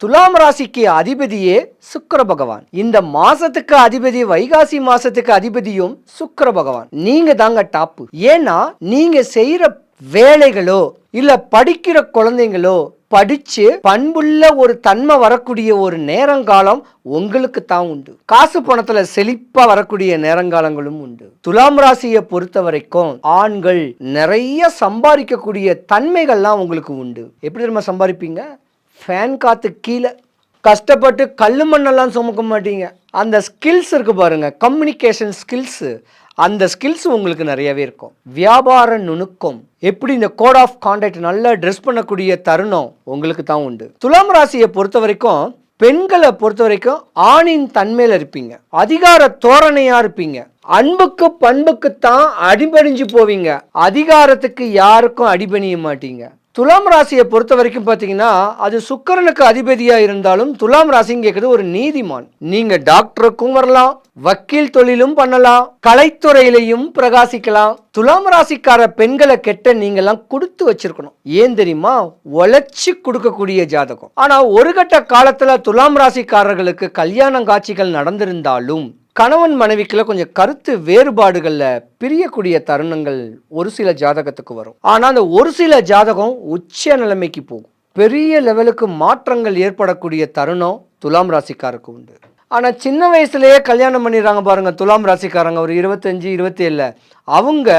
துலாம் ராசிக்கு அதிபதியே சுக்கிர பகவான். இந்த மாசத்துக்கு அதிபதி, வைகாசி மாசத்துக்கு அதிபதியும் சுக்கிர பகவான். நீங்க தாங்க டாப்பு. ஏன்னா நீங்க செய்யற வேலைகளோ இல்ல படிக்கிற குழந்தைங்களோ படிச்சு பண்புள்ள ஒரு தன்மை வரக்கூடிய ஒரு நேரங்காலம் உங்களுக்கு தான் உண்டு. காசு பணத்துல செழிப்பா வரக்கூடிய நேரங்காலங்களும் உண்டு. துலாம் ராசியை பொறுத்த வரைக்கும் ஆண்கள் நிறைய சம்பாதிக்கக்கூடிய தன்மைகள்லாம் உங்களுக்கு உண்டு. எப்படி நம்ம சம்பாதிப்பீங்க? ஃபேன் காத்து கீழே கஷ்டப்பட்டு கல்லு மண்ணெல்லாம் சுமக்க மாட்டீங்க. அந்த ஸ்கில்ஸ் இருக்கு பாருங்க, கம்யூனிகேஷன் ஸ்கில்ஸ், அந்த ஸ்கில்ஸ் உங்களுக்கு நிறையவே இருக்கும். வியாபார நுணுக்கம், எப்படி இந்த கோட் ஆஃப் கான்டாக்ட் நல்லா ட்ரெஸ் பண்ணக்கூடிய தருணம் உங்களுக்கு தான் உண்டு. துலாம் ராசியை பொறுத்த வரைக்கும் பெண்களை பொறுத்த வரைக்கும் ஆணின் தன்மையில இருப்பீங்க, அதிகார தோரணையா இருப்பீங்க, அன்புக்கு பண்புக்கு தான் அடிபணிஞ்சு போவீங்க, அதிகாரத்துக்கு யாருக்கும் அடிபணிய மாட்டீங்க. துலாம் ராசியை பொறுத்த வரைக்கும் பார்த்தீங்கன்னா அது சுக்கிரனுக்கு அதிபதியா இருந்தாலும் துலாம் ராசின்னு கேட்குறது ஒரு நீதிமான். நீங்க டாக்டருக்கும் வரலாம், வக்கீல் தொழிலும் பண்ணலாம், கலைத்துறையிலையும் பிரகாசிக்கலாம். துலாம் ராசிக்கார பெண்களை கெட்ட நீங்கெல்லாம் கொடுத்து வச்சிருக்கணும். ஏன் தெரியுமா? உழைச்சி கொடுக்கக்கூடிய ஜாதகம். ஆனா ஒரு கட்ட காலத்துல துலாம் ராசிக்காரர்களுக்கு கல்யாண காட்சிகள் நடந்திருந்தாலும் கணவன் மனைவிக்குள்ள கொஞ்சம் கருத்து வேறுபாடுகள்ல பிரியக்கூடிய தருணங்கள் ஒரு சில ஜாதகத்துக்கு வரும். ஆனா அந்த ஒரு சில ஜாதகம் உச்ச நிலைமைக்கு போகும். பெரிய லெவலுக்கு மாற்றங்கள் ஏற்படக்கூடிய தருணம் துலாம் ராசிக்காருக்கு உண்டு. ஆனா சின்ன வயசுலயே கல்யாணம் பண்ணிடுறாங்க பாருங்க துலாம் ராசிக்காரங்க, ஒரு 25, 27. அவங்க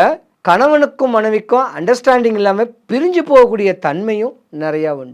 கணவனுக்கும் மனைவிக்கும் அண்டர்ஸ்டாண்டிங் இல்லாம பிரிஞ்சு போகக்கூடிய தன்மையும் நிறைய உண்டு.